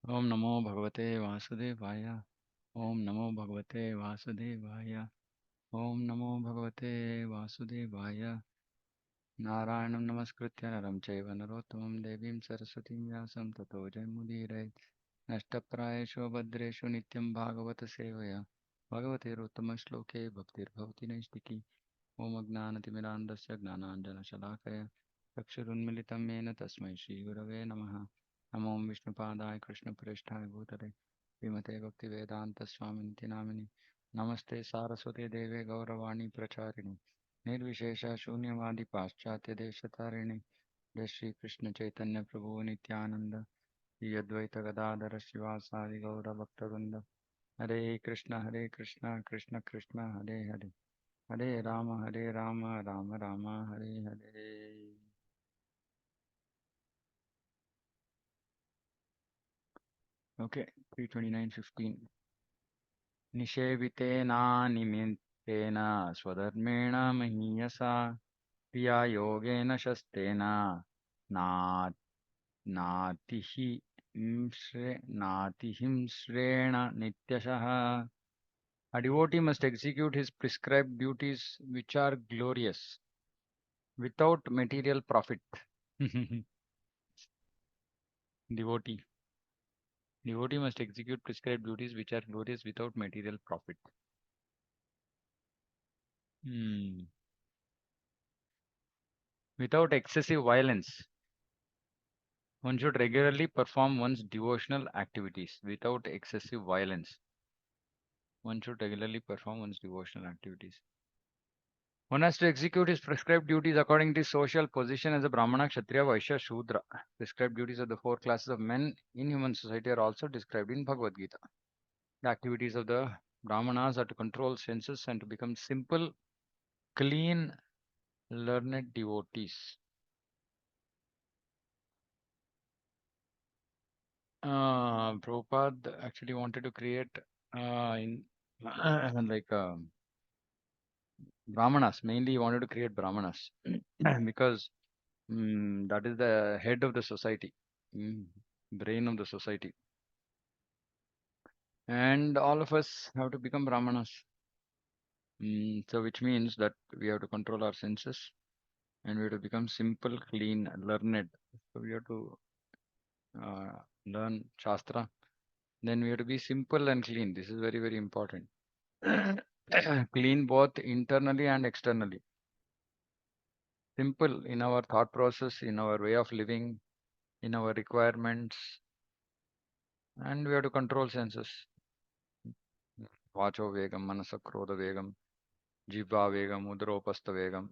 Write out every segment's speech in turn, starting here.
Om Namo Bhagavate Vasudevaya. Om Namo Bhagavate Vasudevaya. Om Namo Bhagavate Vasudevaya. Narayanam Namaskritya Naram Chaiva Narottamam Devim Saraswatim Vyasam Tato Jayamudire. Nashtaprayeshu Bhadreshu Nityam Bhagavata Sevaya. Bhagavate Rottama Shloke Bhaktir Bhavati Naistiki. Om Agnanatimirandasya Gnananjana Shalakaya Chakshurunmilitam Yena Tasmai Shri Gurave Namaha Namo Vishnupadaya Krishna Preshthaya Bhutale Vimate Bhakti Vedanta Swaminiti Namini Namaste Saraswati Deve Gauravani Pracharini Nirvishesha Shunyavadi Paschatya Deshatarini Jai Shri Krishna Chaitanya Prabhu Nityananda Shri Advaita Gadadhara Shivasadi Gaura Bhaktavinda Hare Krishna Krishna Krishna Hare Hare Hare Rama, Rama Rama, Hare Hare. Okay, 329:15. Nishevitena nimintena swadharmena mahiyasa priya yogena shastena na natihi natihimsrena nityashaha. A devotee must execute his prescribed duties which are glorious without material profit. Devotee. Devotee must execute prescribed duties which are glorious without material profit. Hmm. Without excessive violence. One should regularly perform one's devotional activities without excessive violence. One should regularly perform one's devotional activities. One has to execute his prescribed duties according to his social position as a Brahmana, Kshatriya, Vaishya, Shudra. Prescribed duties of the four classes of men in human society are also described in Bhagavad Gita. The activities of the Brahmanas are to control senses and to become simple, clean, learned devotees. Prabhupada actually wanted to create in like Brahmanas. Mainly, he wanted to create Brahmanas because that is the head of the society, mm, brain of the society, and all of us have to become Brahmanas. So, which means that we have to control our senses and we have to become simple, clean, learned. So, we have to uh, learn Shastra. Then we have to be simple and clean. This is very, very important. Clean both internally and externally. Simple in our thought process, in our way of living, in our requirements, and we have to control senses. Vacho vegam, manasa krodha vegam, jibha vegam, udropastha vegam.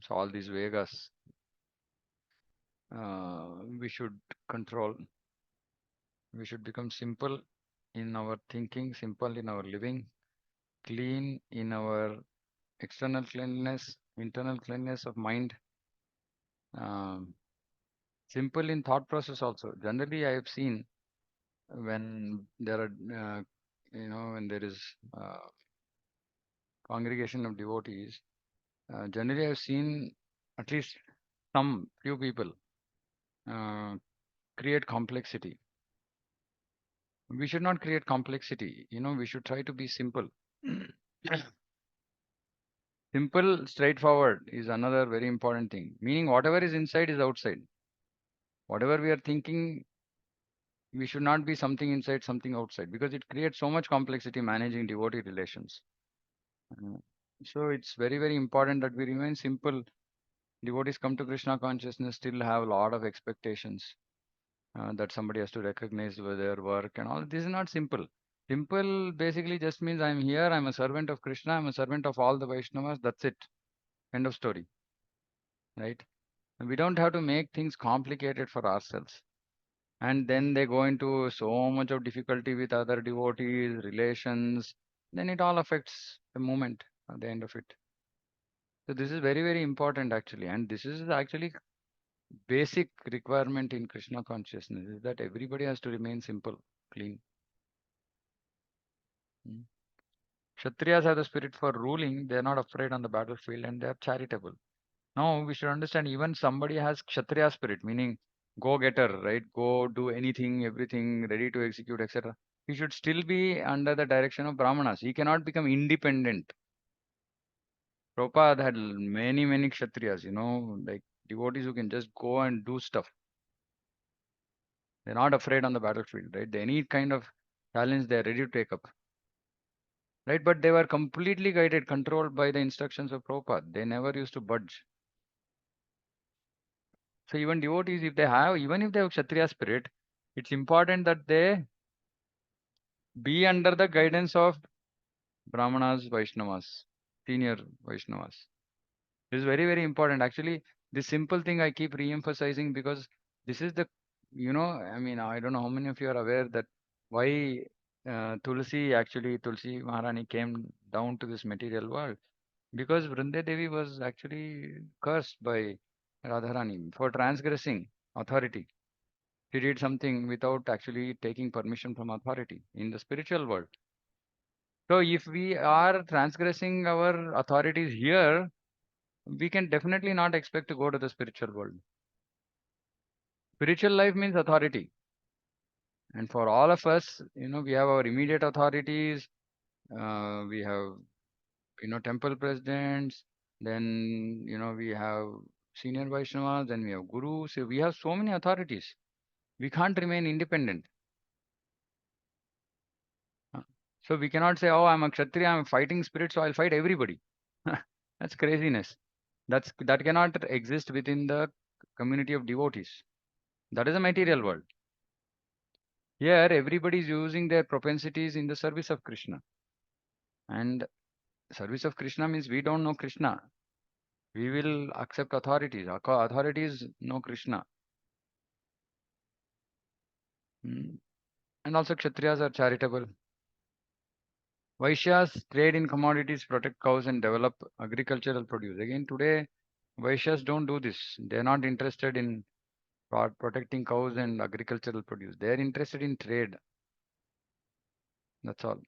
So all these vegas we should control. We should become simple in our thinking, simple in our living, clean in our external cleanliness, internal cleanliness of mind, um, simple in thought process also. Generally, I have seen when there are, when there is congregation of devotees, generally I have seen at least some few people uh, create complexity. We should not create complexity. We should try to be simple. Simple, straightforward is another very important thing. Meaning, whatever is inside is outside. Whatever we are thinking, we should not be something inside, something outside, because it creates so much complexity managing devotee relations. Uh, So it's very, very important that we remain simple. Devotees come to Krishna consciousness, still have a lot of expectations that somebody has to recognize with their work and all. This is not simple. Simple basically just means I'm here, I'm a servant of Krishna, I'm a servant of all the Vaishnavas, that's it. End of story, right? We don't have to make things complicated for ourselves. And then they go into so much of difficulty with other devotees, relations, then it all affects the movement at the end of it. So this is very, very important actually. And this is actually basic requirement in Krishna consciousness is that everybody has to remain simple, clean. Mm. Kshatriyas have the spirit for ruling. They are not afraid on the battlefield and they are charitable. Now we should understand even somebody has Kshatriya spirit, meaning go-getter, right? Go do anything, everything, ready to execute, etc. He should still be under the direction of Brahmanas. He cannot become independent. Prabhupada had many, many Kshatriyas, like devotees who can just go and do stuff. They're not afraid on the battlefield, right? They any kind of challenge, they're ready to take up, right? But they were completely guided, controlled by the instructions of Prabhupada. They never used to budge. So even devotees, even if they have Kshatriya spirit, it's important that they be under the guidance of Brahmanas, Vaishnavas, senior Vaishnavas. This is very, very important. Actually, this simple thing I keep re-emphasizing because this is I mean, I don't know how many of you are aware that why Tulsi Maharani came down to this material world. Because Vrinde Devi was actually cursed by Radharani for transgressing authority. She did something without actually taking permission from authority in the spiritual world. So if we are transgressing our authorities here, we can definitely not expect to go to the spiritual world. Spiritual life means authority. And for all of us, we have our immediate authorities, we have, temple presidents, then, we have senior Vaishnavas, then we have gurus. So we have so many authorities. We can't remain independent. Uh, So we cannot say, oh, I'm a Kshatriya, I'm a fighting spirit, so I'll fight everybody. That's craziness. That cannot exist within the community of devotees. That is a material world. Here, everybody is using their propensities in the service of Krishna. And service of Krishna means we don't know Krishna. We will accept authorities. Authorities know Krishna. Mm. And also Kshatriyas are charitable. Vaishyas trade in commodities, protect cows, and develop agricultural produce. Again, today, Vaishyas don't do this. They're not interested in protecting cows and agricultural produce. They're interested in trade. That's all,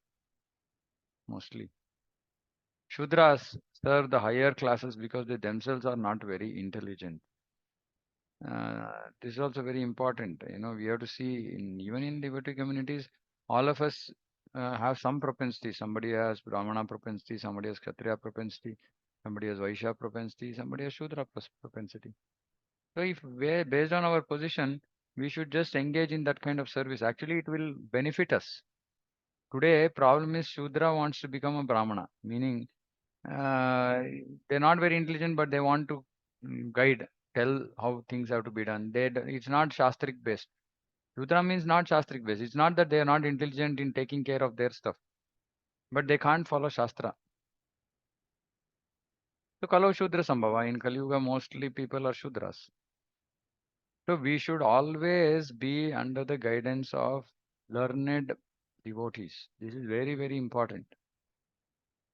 mostly. Shudras serve the higher classes because they themselves are not very intelligent. This is also very important. We have to see even in devotee communities, all of us have some propensity. Somebody has Brahmana propensity, somebody has Kshatriya propensity, somebody has Vaishya propensity, somebody has Shudra propensity. So if we based on our position, we should just engage in that kind of service. Actually, it will benefit us. Today, problem is Shudra wants to become a Brahmana, meaning uh, they're not very intelligent, but they want to guide, tell how things have to be done. It's not Shastric based. Shudra means not Shastric based. It's not that they are not intelligent in taking care of their stuff, but they can't follow Shastra. So Kalau Shudra Sambhava. In Kali Yuga, mostly people are Shudras. So we should always be under the guidance of learned devotees. This is very, very important.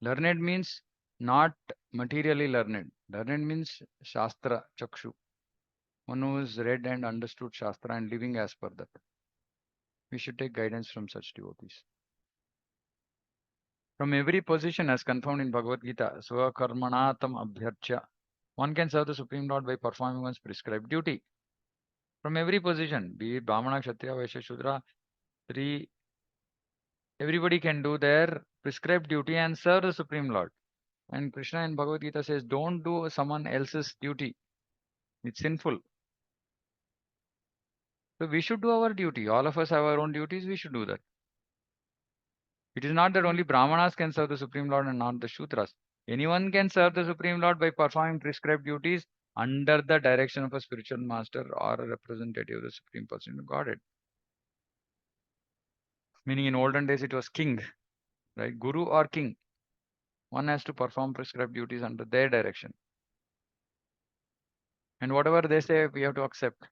Learned means not materially learned. Learned means Shastra, Chakshu. One who has read and understood Shastra and living as per that. We should take guidance from such devotees. From every position, as confirmed in Bhagavad Gita, Swakarmanatam Abhyarcha, one can serve the Supreme Lord by performing one's prescribed duty. From every position, be it Brahmana, Kshatriya, Vaishya, Shudra, three, everybody can do their prescribed duty and serve the Supreme Lord. And Krishna in Bhagavad Gita says, don't do someone else's duty. It's sinful. So we should do our duty. All of us have our own duties. We should do that. It is not that only Brahmanas can serve the Supreme Lord and not the Shudras. Anyone can serve the Supreme Lord by performing prescribed duties under the direction of a spiritual master or a representative of the Supreme Person of Godhead. Meaning in olden days it was king, right? Guru or king. One has to perform prescribed duties under their direction. And whatever they say, we have to accept.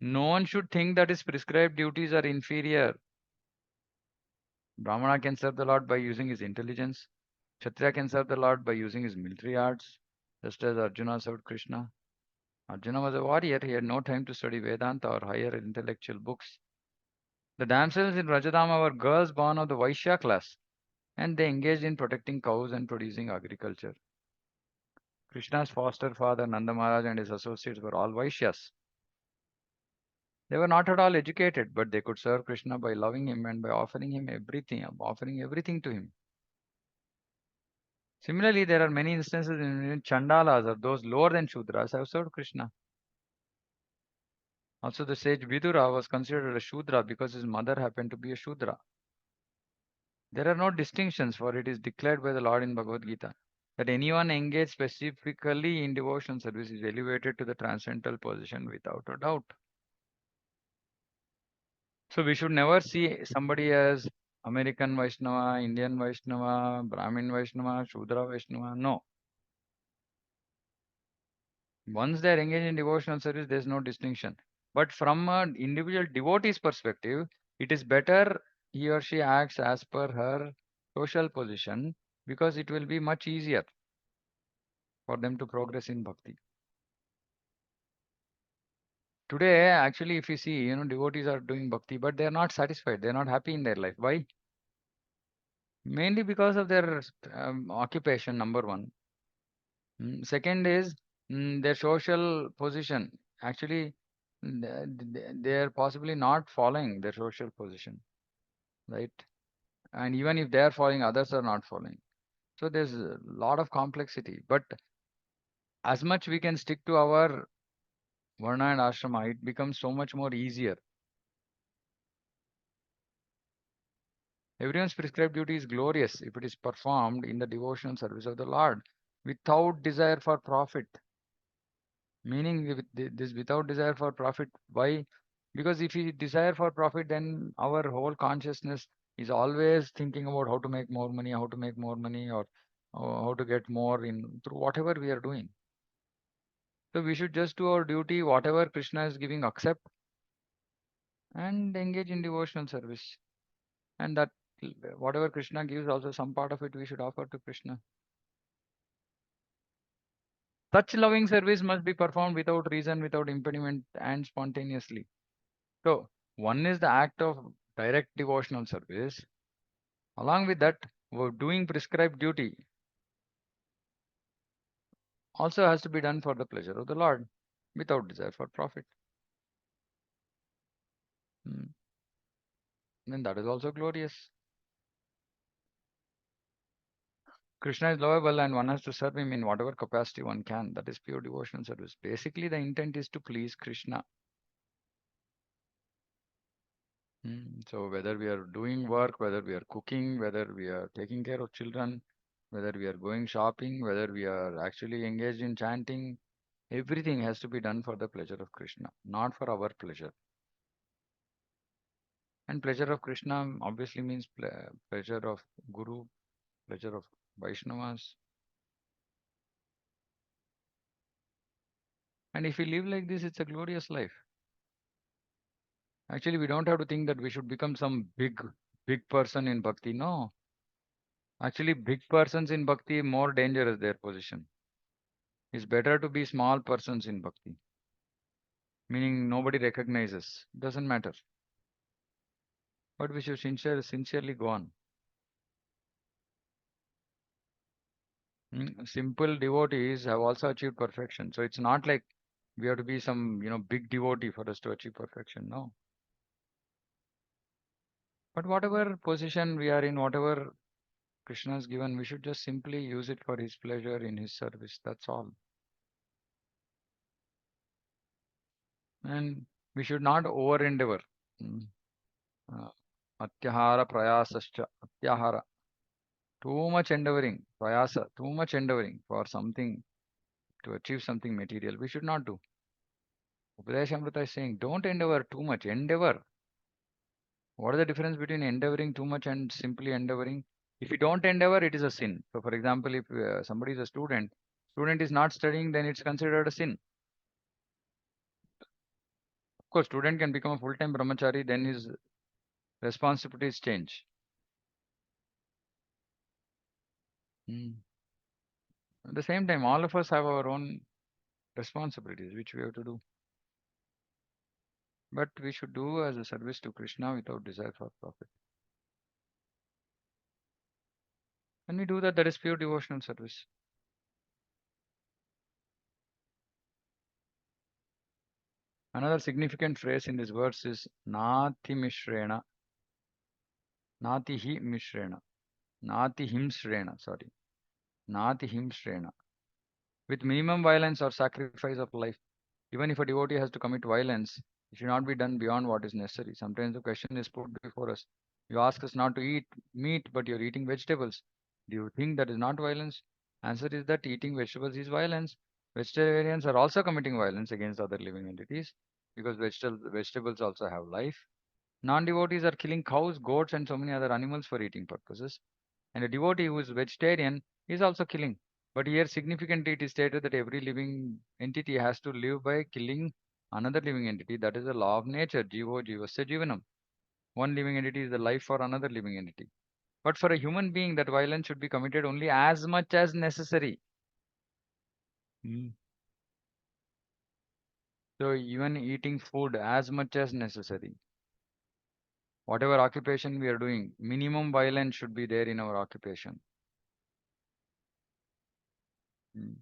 No one should think that his prescribed duties are inferior. Brahmana can serve the Lord by using his intelligence. Kshatriya can serve the Lord by using his military arts, just as Arjuna served Krishna. Arjuna was a warrior. He had no time to study Vedanta or higher intellectual books. The damsels in Rajadama were girls born of the Vaishya class, and they engaged in protecting cows and producing agriculture. Krishna's foster father Nanda Maharaj and his associates were all Vaishyas. They were not at all educated, but they could serve Krishna by loving him and by offering everything to him. Similarly, there are many instances in Chandalas or those lower than Shudras have served Krishna. Also, the sage Vidura was considered a Shudra because his mother happened to be a Shudra. There are no distinctions, for it is declared by the Lord in Bhagavad Gita that anyone engaged specifically in devotional service is elevated to the transcendental position without a doubt. So we should never see somebody as American Vaishnava, Indian Vaishnava, Brahmin Vaishnava, Shudra Vaishnava. No. Once they are engaged in devotional service, there is no distinction. But from an individual devotee's perspective, it is better he or she acts as per her social position because it will be much easier for them to progress in bhakti. Today, actually, if you see, devotees are doing bhakti, but they are not satisfied. They are not happy in their life. Why? Mainly because of their occupation, number one. Second is their social position. Actually, they are possibly not following their social position, right? And even if they are following, others are not following. So there's a lot of complexity. But as much we can stick to our Varna and Ashrama, it becomes so much more easier. Everyone's prescribed duty is glorious if it is performed in the devotional service of the Lord without desire for profit. Meaning this without desire for profit. Why? Because if we desire for profit, then our whole consciousness is always thinking about how to make more money, how to make more money, or how to get more in through whatever we are doing. So we should just do our duty, whatever Krishna is giving, accept and engage in devotional service. And that whatever Krishna gives, also some part of it we should offer to Krishna. Such loving service must be performed without reason, without impediment, and spontaneously. So, one is the act of direct devotional service. Along with that, we're doing prescribed duty also has to be done for the pleasure of the Lord without desire for profit. Hmm. Then that is also glorious. Krishna is lovable and one has to serve him in whatever capacity one can. That is pure devotional service. Basically, the intent is to please Krishna. So whether we are doing work, whether we are cooking, whether we are taking care of children, whether we are going shopping, whether we are actually engaged in chanting, everything has to be done for the pleasure of Krishna, not for our pleasure. And pleasure of Krishna obviously means pleasure of Guru, pleasure of Vaishnavas. And if we live like this, it's a glorious life. Actually, we don't have to think that we should become some big person in bhakti. No. Actually, big persons in bhakti, more dangerous their position. It's better to be small persons in bhakti, meaning nobody recognizes. Doesn't matter. But we should sincerely go on. Simple devotees have also achieved perfection. So it's not like we have to be some, big devotee for us to achieve perfection. No. But whatever position we are in, whatever Krishna has given, we should just simply use it for his pleasure in his service. That's all. And we should not over endeavor. Mm. Uh, Atyahara prayasascha. Atyahara. Too much endeavoring. Prayasa. Too much endeavoring for something to achieve something material. We should not do. Upadeshamrita is saying, don't endeavor too much. Endeavor. What is the difference between endeavoring too much and simply endeavoring? If you don't endeavor, it is a sin. So, for example, if somebody is a student is not studying, then it's considered a sin. Of course, student can become a full-time brahmachari, then his responsibilities change. Hmm. At the same time, all of us have our own responsibilities which we have to do. But we should do as a service to Krishna without desire for profit. When we do that, that is pure devotional service. Another significant phrase in this verse is Nati Mishrena, Nati Hi Mishrena, Nati Himshrena, sorry, Nati Himshrena. With minimum violence or sacrifice of life. Even if a devotee has to commit violence, it should not be done beyond what is necessary. Sometimes the question is put before us. You ask us not to eat meat, but you're eating vegetables. Do you think that is not violence? Answer is that eating vegetables is violence. Vegetarians are also committing violence against other living entities because vegetables also have life. Non-devotees are killing cows, goats, and so many other animals for eating purposes. And a devotee who is vegetarian is also killing. But here significantly it is stated that every living entity has to live by killing another living entity. That is the law of nature. Jivo jivasya jivanam. One living entity is the life for another living entity. But for a human being, that violence should be committed only as much as necessary. Hmm. So even eating food as much as necessary. Whatever occupation we are doing, minimum violence should be there in our occupation. Hmm.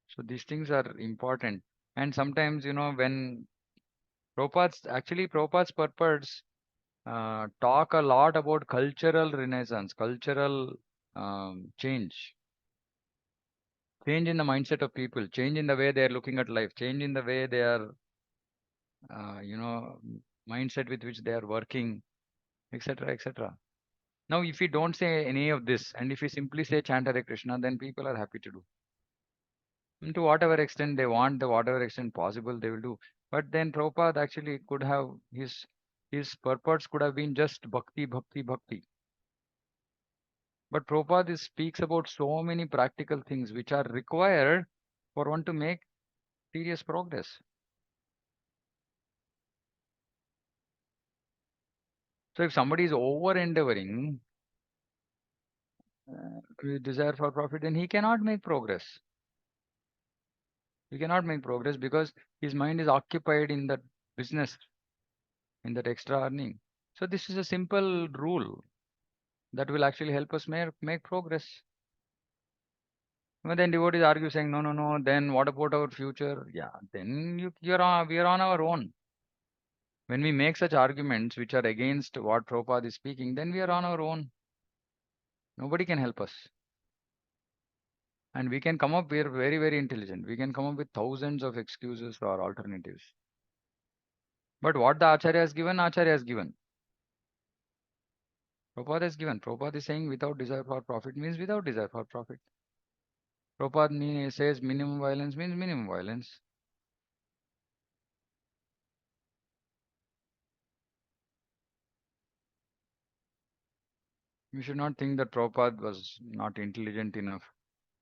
So these things are important. And sometimes, when Prabhupada's purpose talk a lot about cultural renaissance, cultural change in the mindset of people, change in the way they are looking at life, change in the way they are, uh, you know, mindset with which they are working, etc., etc. Now, if we don't say any of this, and if we simply say chant Hare Krishna, then people are happy to do. And to whatever extent they want, the whatever extent possible, they will do. But then Prabhupada actually could have his purpose could have been just bhakti, bhakti, bhakti. But Prabhupada speaks about so many practical things which are required for one to make serious progress. So if somebody is over endeavoring with desire for profit, then he cannot make progress. He cannot make progress because his mind is occupied in that business, in that extra earning. So this is a simple rule that will actually help us make progress. But then devotees argue saying, no, no, no, then what about our future? Yeah, then we are on our own. When we make such arguments which are against what Prabhupada is speaking, then we are on our own. Nobody can help us. And we can come up, we are very, very intelligent. We can come up with thousands of excuses or alternatives. But what the Acharya has given, Acharya has given. Prabhupada has given. Prabhupada is saying without desire for profit means without desire for profit. Prabhupada says minimum violence means minimum violence. We should not think that Prabhupada was not intelligent enough.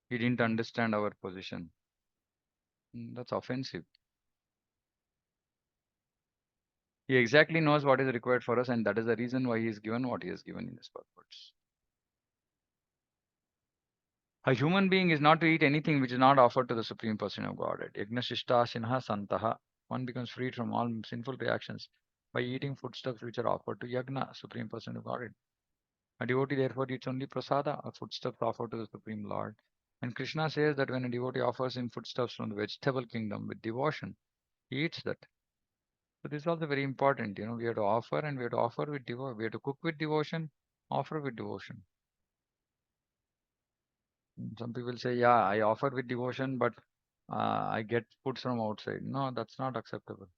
He didn't understand our position. That's offensive. He exactly knows what is required for us, and that is the reason why he has given what he has given in his purpose. A human being is not to eat anything which is not offered to the Supreme Person of Godhead. Yagna Shishta Sinha Santaha. One becomes freed from all sinful reactions by eating foodstuffs which are offered to Yagna, Supreme Person of Godhead. A devotee therefore eats only prasada, or foodstuffs offered to the Supreme Lord. And Krishna says that when a devotee offers him foodstuffs from the vegetable kingdom with devotion, he eats that. So this is also very important. We have to offer and we have to offer with devotion. We have to cook with devotion, offer with devotion. Some people say, yeah, I offer with devotion, but I get foods from outside. No, that's not acceptable.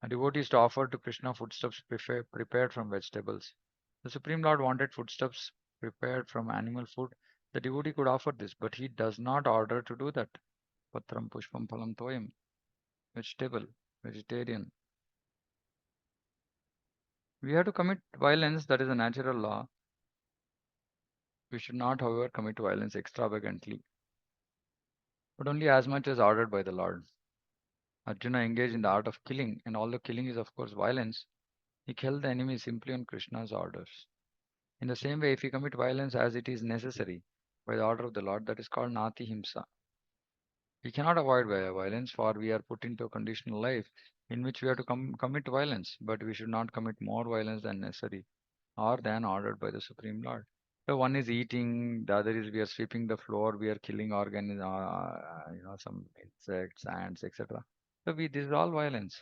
A devotee is to offer to Krishna foodstuffs prepared from vegetables. The Supreme Lord wanted foodstuffs prepared from animal food. The devotee could offer this, but he does not order to do that. Patram pushpam phalam toyam. Vegetable, vegetarian. We have to commit violence, that is a natural law. We should not, however, commit violence extravagantly, but only as much as ordered by the Lord. Arjuna engaged in the art of killing, and although killing is, of course, violence, he killed the enemy simply on Krishna's orders. In the same way, if we commit violence as it is necessary by the order of the Lord, that is called Nati Himsa. We cannot avoid violence, for we are put into a conditional life in which we have to commit violence, but we should not commit more violence than necessary or than ordered by the Supreme Lord. So one is eating, the other is we are sweeping the floor, we are killing organs, some insects, ants, etc. So this is all violence.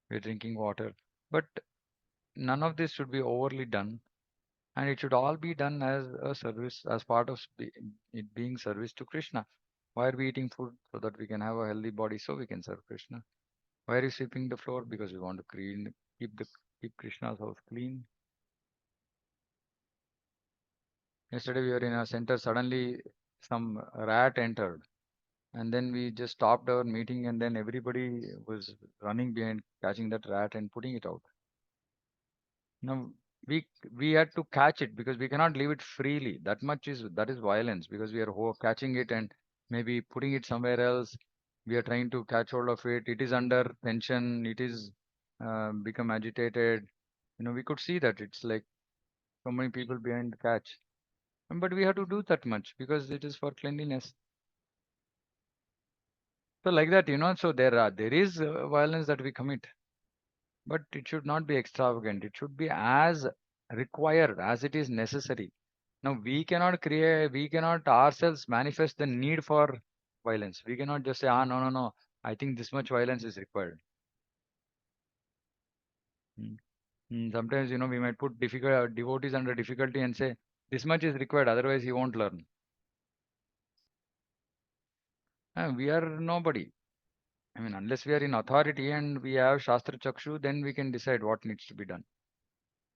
We're drinking water, but none of this should be overly done, and it should all be done as a service, as part of it being service to Krishna. Why are we eating food? So that we can have a healthy body, so we can serve Krishna. Why are you sweeping the floor? Because we want to keep the keep Krishna's house clean. Yesterday we were in a center, suddenly some rat entered, and then we just stopped our meeting, and then everybody was running behind catching that rat and putting it out. Now we had to catch it because we cannot leave it freely. That is violence, because we are catching it and maybe putting it somewhere else. We are trying to catch hold of it. It is under tension. It is become agitated. We could see that it's like so many people behind the catch. But we have to do that much because it is for cleanliness. So like that, so there is violence that we commit, but it should not be extravagant. It should be as required as it is necessary. Now we cannot ourselves manifest the need for violence. We cannot just say, no, no, no, I think this much violence is required. Mm. Sometimes, we might put difficult devotees under difficulty and say, this much is required, otherwise he won't learn. We are nobody. I mean, unless we are in authority and we have Shastra Chakshu, then we can decide what needs to be done.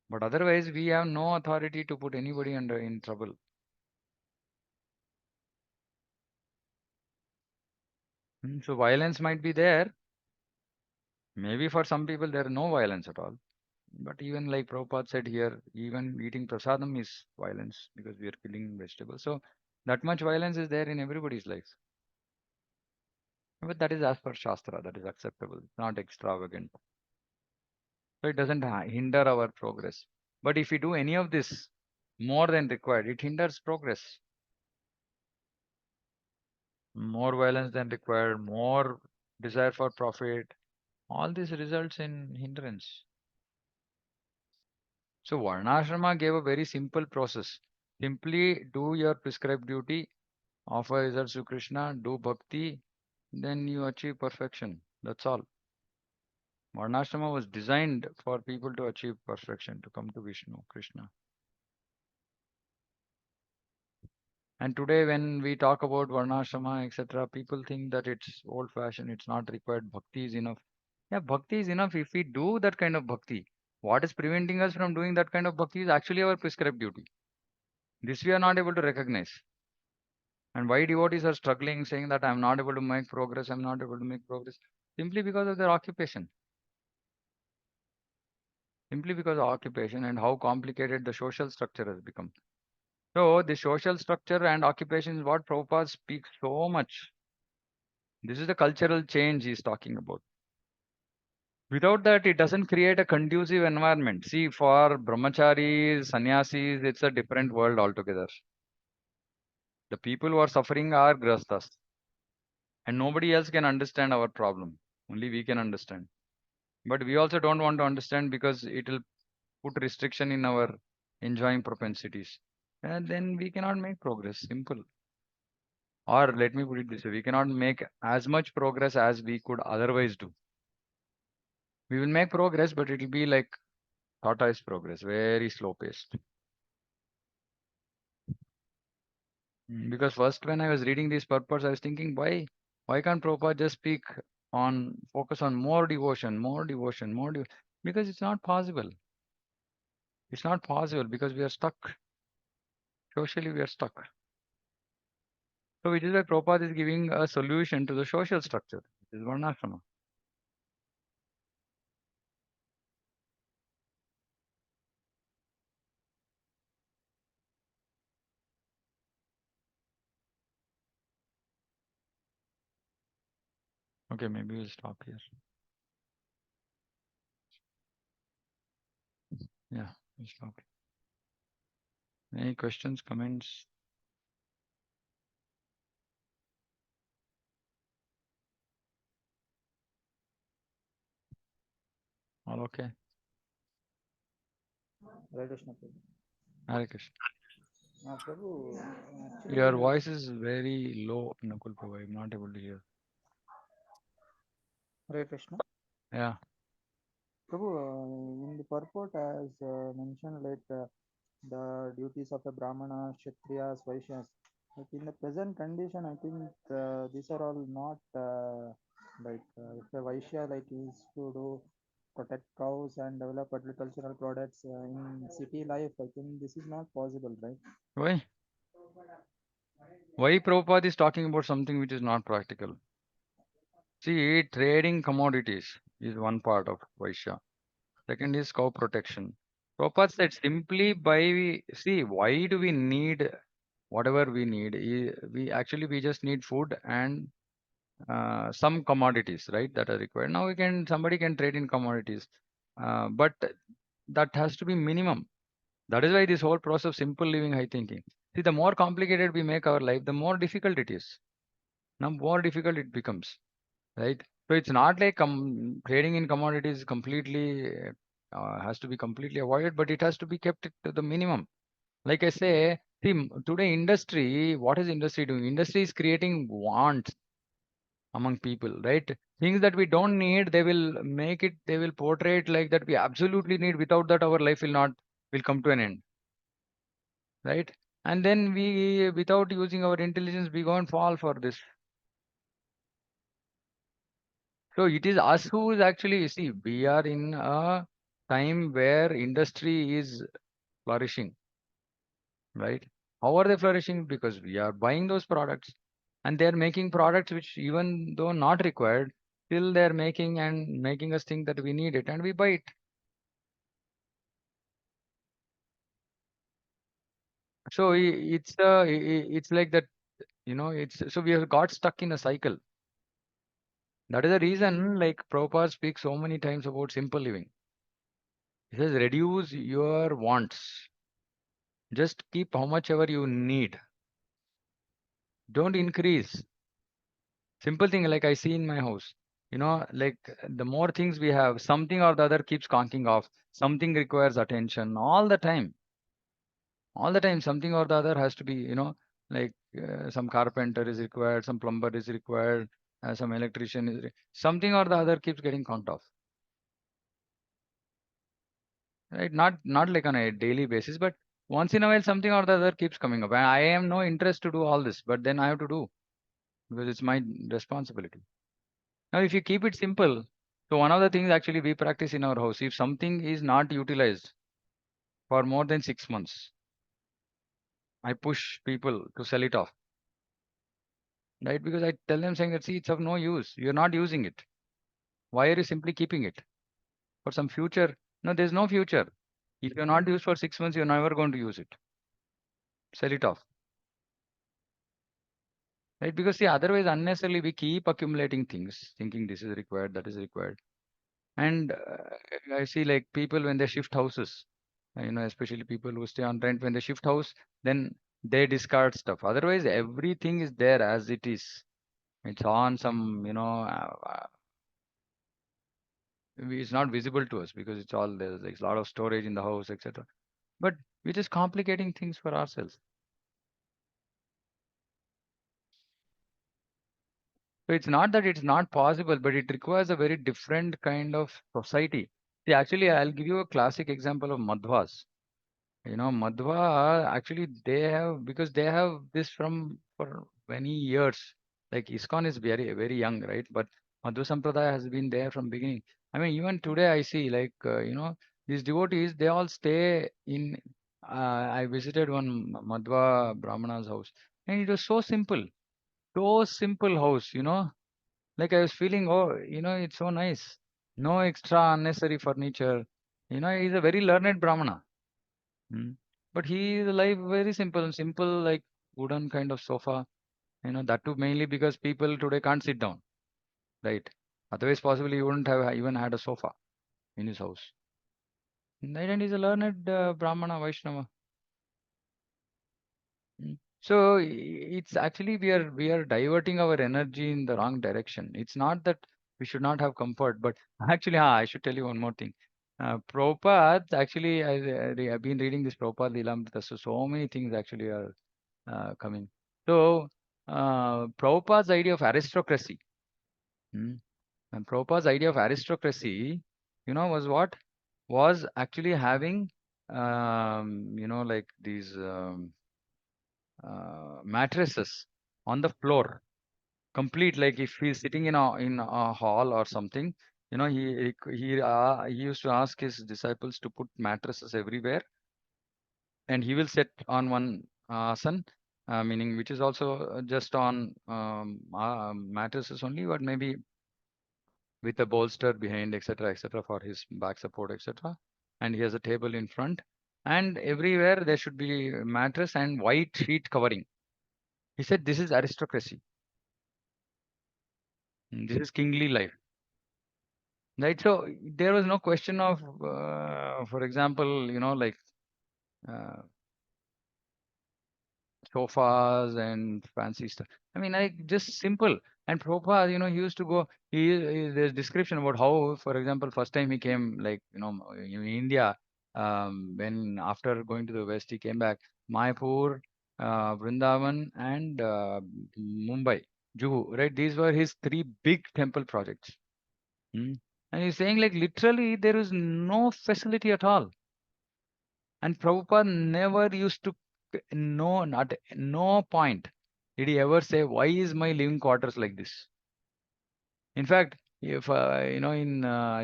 But otherwise, we have no authority to put anybody under in trouble. So violence might be there. Maybe for some people there is no violence at all. But even like Prabhupada said here, even eating prasadam is violence because we are killing vegetables. So that much violence is there in everybody's life. But that is as per Shastra, that is acceptable, not extravagant. So it doesn't hinder our progress. But if we do any of this more than required, it hinders progress. More violence than required, more desire for profit, all this results in hindrance. So Varnashrama gave a very simple process. Simply do your prescribed duty, offer results to Krishna, do bhakti, then you achieve perfection. That's all. Varnashrama was designed for people to achieve perfection, to come to Vishnu, Krishna. And today, when we talk about Varnashrama, etc., people think that it's old fashioned, it's not required, bhakti is enough. Yeah, bhakti is enough if we do that kind of bhakti. What is preventing us from doing that kind of bhakti is actually our prescribed duty. This we are not able to recognize. And why devotees are struggling, saying that I'm not able to make progress, I'm not able to make progress, simply because of their occupation. Simply because of occupation and how complicated the social structure has become. So the social structure and occupation is what Prabhupada speaks so much. This is the cultural change he's talking about. Without that, it doesn't create a conducive environment. See, for brahmacharis, sannyasis, it's a different world altogether. The people who are suffering are grastas, and nobody else can understand our problem. Only we can understand. But we also don't want to understand because it will put restriction in our enjoying propensities. And then we cannot make progress. Simple. Or let me put it this way, we cannot make as much progress as we could otherwise do. We will make progress, but it will be like tortoise progress, very slow paced. Because first when I was reading these purports, I was thinking, why can't Prabhupada just focus on more devotion, more devotion, more devotion? Because it's not possible. It's not possible because we are stuck. Socially, we are stuck. So which is why Prabhupada is giving a solution to the social structure. This is Varnashrama. Okay, maybe we'll stop here. Yeah, we'll stop. Any questions, comments? All okay. Hare Krishna. Hare Krishna. Prabhu, Your actually, voice is very low, Nakul Prabhu. I'm not able to hear. Hare Krishna. Yeah. Prabhu, in the purport as mentioned, like the duties of a Brahmana, Kshatriyas, Vaishyas. Like in the present condition, I think these are all not if a Vaishya like is to do protect cows and develop agricultural products in city life. I think this is not possible, right? Why? Why Prabhupada is talking about something which is not practical? See, trading commodities is one part of Vaishya. Second is cow protection. Prabhupada said simply by, see, why do we need whatever we need? We just need food and some commodities, right, that are required. Now somebody can trade in commodities, but that has to be minimum. That is why this whole process of simple living, high thinking. See, the more complicated we make our life, the more difficult it is. Now, more difficult it becomes, right? So it's not like trading in commodities completely has to be completely avoided, but it has to be kept to the minimum. Like I say, see, today industry, what is industry doing? Industry is creating wants among people, right? Things that we don't need, they will portray it like that we absolutely need. Without that, our life will come to an end, right? And then without using our intelligence, we go and fall for this. So it is us who is actually, see, we are in a time where industry is flourishing, right? How are they flourishing? Because we are buying those products and they're making products which, even though not required, still they're making and making us think that we need it and we buy it. So it's like that, it's so we have got stuck in a cycle. That is the reason, like Prabhupada speaks so many times about simple living. He says, reduce your wants. Just keep how much ever you need. Don't increase. Simple thing like I see in my house. Like the more things we have, something or the other keeps conking off. Something requires attention all the time. All the time, something or the other has to be, like some carpenter is required, some plumber is required, some electrician something or the other keeps getting conked off. Right? Not like on a daily basis, but once in a while something or the other keeps coming up. And I have no interest to do all this, but then I have to do because it's my responsibility. Now, if you keep it simple, so one of the things actually we practice in our house, if something is not utilized for more than 6 months, I push people to sell it off, right? Because I tell them saying that, see, it's of no use. You're not using it. Why are you simply keeping it for some future? No, there's no future. If you're not used for 6 months, you're never going to use it. Sell it off, right? Because see, otherwise, unnecessarily, we keep accumulating things, thinking this is required, that is required. And I see like people when they shift houses, especially people who stay on rent, when they shift house, then they discard stuff. Otherwise, everything is there as it is. It's on some, it's not visible to us because it's all there's like a lot of storage in the house, etc. But we're just complicating things for ourselves. So it's not that it's not possible, but it requires a very different kind of society. See, actually, I'll give you a classic example of Madhvas. Madhva actually they have because they have this from for many years. Like ISKCON is very very young, right? But Madhva Sampradaya has been there from beginning. I mean, even today I see like these devotees they all stay in. I visited one Madhva Brahmana's house, and it was so simple house. Like I was feeling, oh, it's so nice. No extra unnecessary furniture. He's a very learned Brahmana. Mm. But he is life very simple like wooden kind of sofa. That too mainly because people today can't sit down, right? Otherwise, possibly he wouldn't have even had a sofa in his house. Right, and he's a learned Brahmana Vaishnava. Mm. So it's actually we are diverting our energy in the wrong direction. It's not that we should not have comfort, but actually, I should tell you one more thing. Prabhupada, actually, I've been reading this Prabhupada Lilamrita, so many things actually are coming. So, Prabhupada's idea of aristocracy, hmm, and Prabhupada's idea of aristocracy, was what? Was actually having, like these mattresses on the floor, complete. Like if he's sitting in a hall or something, he used to ask his disciples to put mattresses everywhere, and he will sit on one asan, meaning which is also just on mattresses only, but maybe with a bolster behind, etc., etc., for his back support, etc. And he has a table in front, and everywhere there should be a mattress and white sheet covering. He said, "This is aristocracy. This is kingly life." Right. So there was no question of, for example, like uh, sofas and fancy stuff. I mean, like just simple. And Prabhupada, he used to go. There's description about how, for example, first time he came, like in India, when after going to the West, he came back. Mayapur, Vrindavan, and Mumbai, Juhu. Right. These were his three big temple projects. Hmm. And he's saying like literally there is no facility at all. And Prabhupada never used to, no, not no point did he ever say, why is my living quarters like this? In fact, if I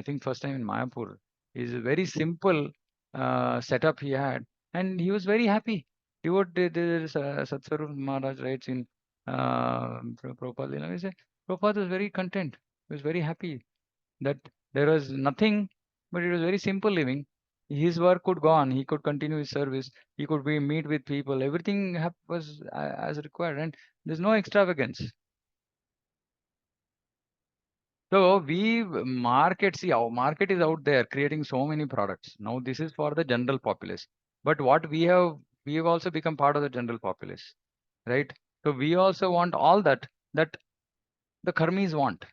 think first time in Mayapur, is a very simple setup he had, and he was very happy. This Satsvarup Maharaj writes in Prabhupada, he said, Prabhupada was very content. He was very happy that there was nothing, but it was very simple living. His work could go on. He could continue his service. He could meet with people. Everything was as required, and there's no extravagance. So see, our market is out there creating so many products. Now this is for the general populace. But what we have also become part of the general populace, right? So we also want all that the karmis want.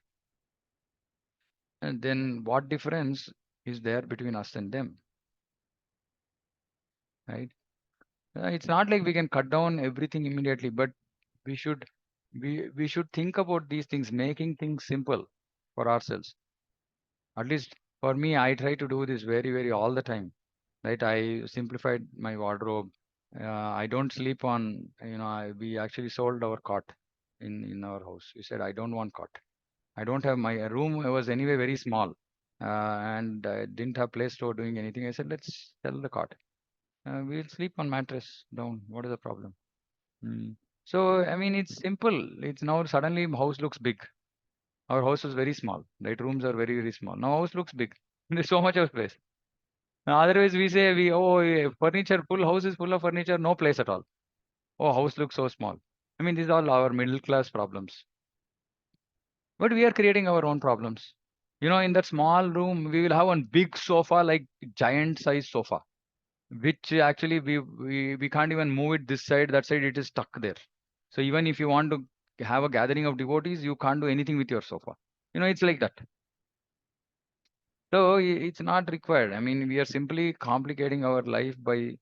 And then what difference is there between us and them, right? It's not like we can cut down everything immediately, but we should we should think about these things, making things simple for ourselves. At least for me, I try to do this very, very all the time. Right? I simplified my wardrobe. I don't sleep on, we actually sold our cot in our house. We said I don't want cot. I don't have my room was anyway very small, and I didn't have place for doing anything. I said let's sell the cot. We'll sleep on mattress down. What is the problem? Mm. So, I mean, it's simple. It's now suddenly house looks big. Our house was very small, right? Rooms are very, very small. Now house looks big. There's so much of space. Now, otherwise, we say furniture, full house is full of furniture, no place at all. Oh, house looks so small. I mean, these are all our middle class problems. But we are creating our own problems. In that small room, we will have one big sofa, like giant size sofa, which actually we can't even move it this side, that side, it is stuck there. So even if you want to have a gathering of devotees, you can't do anything with your sofa. It's like that. So it's not required. I mean, we are simply complicating our life by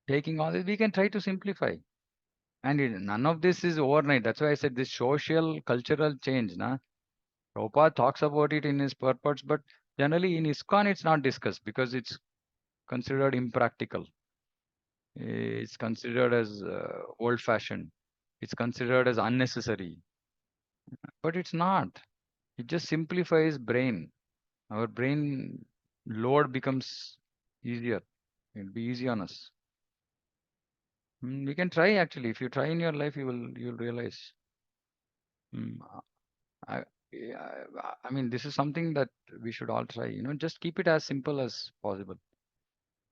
taking all this. We can try to simplify. And none of this is overnight. That's why I said this social, cultural change. Prabhupada talks about it in his purports, but generally in ISKCON, it's not discussed because it's considered impractical. It's considered as old-fashioned. It's considered as unnecessary. But it's not. It just simplifies brain. Our brain load becomes easier. It'll be easy on us. We can try actually. If you try in your life, you'll realize. Mm, I, yeah, I mean, this is something that we should all try. Just keep it as simple as possible.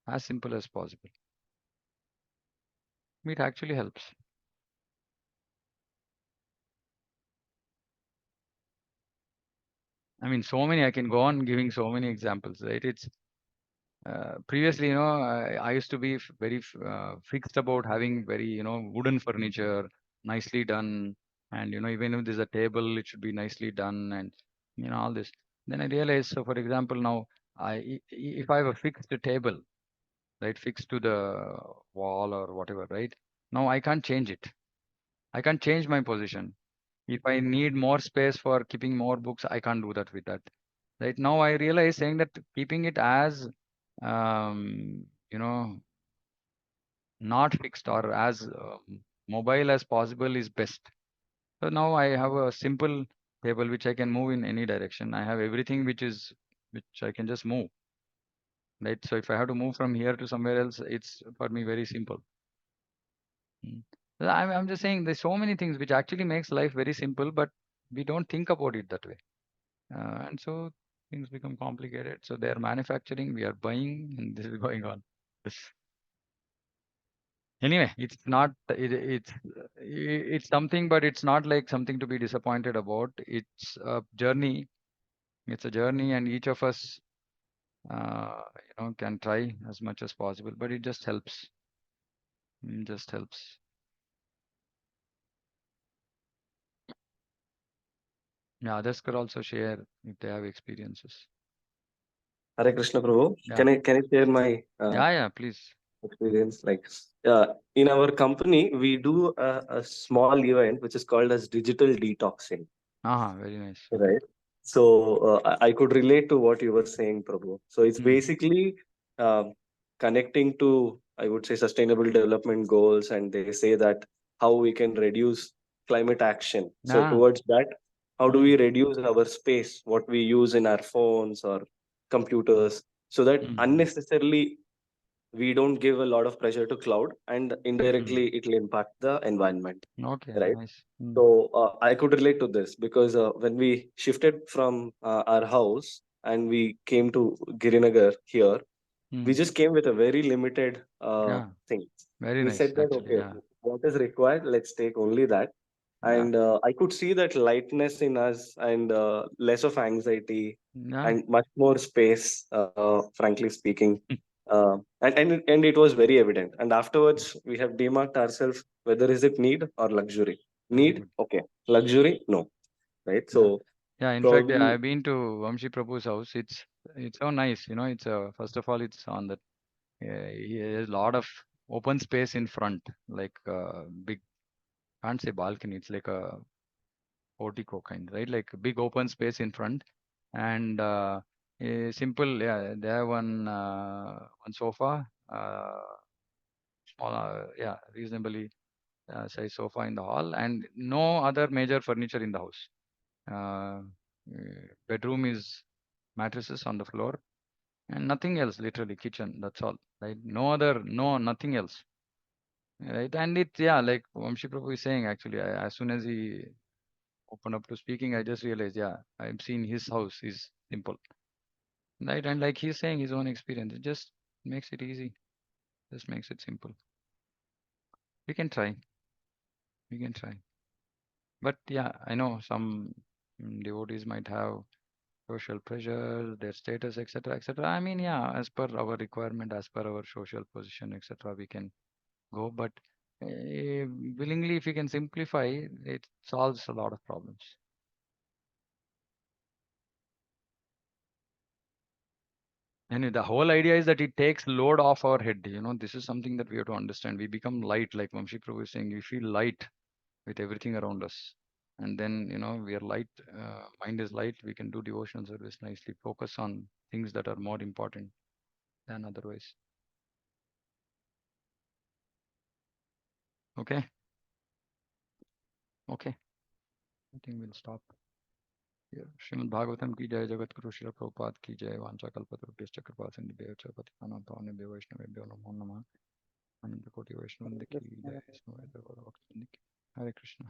As simple as possible. It actually helps. I mean, so many. I can go on giving so many examples, right? It's previously, I used to be fixed about having very, wooden furniture, nicely done, and even if there's a table, it should be nicely done, and all this. Then I realized, so for example, now if I have a fixed table, right, fixed to the wall or whatever, right? Now I can't change it. I can't change my position. If I need more space for keeping more books, I can't do that with that. Right now, I realize saying that keeping it as, um, you know, not fixed or as mobile as possible is best. So now I have a simple table which I can move in any direction. I have everything which I can just move. Right. So if I have to move from here to somewhere else, it's for me very simple. Mm. I'm just saying there's so many things which actually makes life very simple, but we don't think about it that way. And so things become complicated. So they're manufacturing, we are buying, and this is going on. Anyway, it's something, but it's not like something to be disappointed about. It's a journey. It's a journey, and each of us, can try as much as possible. But it just helps. It just helps. Yeah, others could also share if they have experiences. Hare Krishna Prabhu. Yeah, Can I share my yeah, please. experience? Like in our company, we do a small event which is called as digital detoxing. Very nice. Okay. Right. So I could relate to what you were saying, Prabhu. So it's Mm, basically connecting to, I would say, sustainable development goals, and they say that how we can reduce climate action. So yeah. towards that, how do we Mm, reduce our space, what we use in our phones or computers, so that mm, unnecessarily we don't give a lot of pressure to cloud, and mm. indirectly it will impact the environment, Okay, right? nice. Mm, So I could relate to this because when we shifted from our house and we came to Girinagar here, we mm. just came with a very limited Yeah, thing. very We nice, said that, actually. okay, Yeah, what is required, let's take only that. yeah, And I could see that lightness in us, and less of anxiety yeah. and much more space, frankly speaking. And it was very evident. And afterwards, we have demarked ourselves whether is it need or luxury. Very Need, good. okay. Luxury, no. Right. Yeah, So yeah. In fact, yeah, probably, I've been to Vamshi Prabhu's house. It's so nice. It's first of all, it's on that. He has a lot of open space in front, like big. Can't say balcony. It's like a portico kind, right? Like a big open space in front, and a simple. Yeah, they have one sofa. Small. Yeah, reasonably size sofa in the hall, and no other major furniture in the house. Uh, Bedroom is mattresses on the floor and nothing else, literally kitchen. That's all, right? No other, no, nothing else, right? And yeah, like Vamshi Prabhu is saying, actually, as soon as he opened up to speaking, I just realized, yeah, I've seen his house is simple, right? And like he's saying his own experience, it just makes it easy, just makes it simple. We can try, we can try. But yeah, I know some devotees might have social pressure, their status, etc., etc. I mean, yeah, as per our requirement, as per our social position, etc., we can go. But willingly, if you can simplify, it solves a lot of problems. And the whole idea is that it takes load off our head. This is something that we have to understand. We become light, like Vamshi Prabhu is saying. We feel light with everything around us. And then, we are light, mind is light. We can do devotional service nicely, focus on things that are more important than otherwise. Okay. Okay. I think we'll stop here. Srimad Bhagavatam ki jai, Jagat Guru Srila Prabhupada ki jai, Vancha Kalpatarubhyascha Kripa Sindhubhyo Cha Patitanam Pavnebhyo Vaishnavebhyo Namo Namah. Ananta Koti Vaishnavanda ki jai, Hare Krishna. Hare Krishna.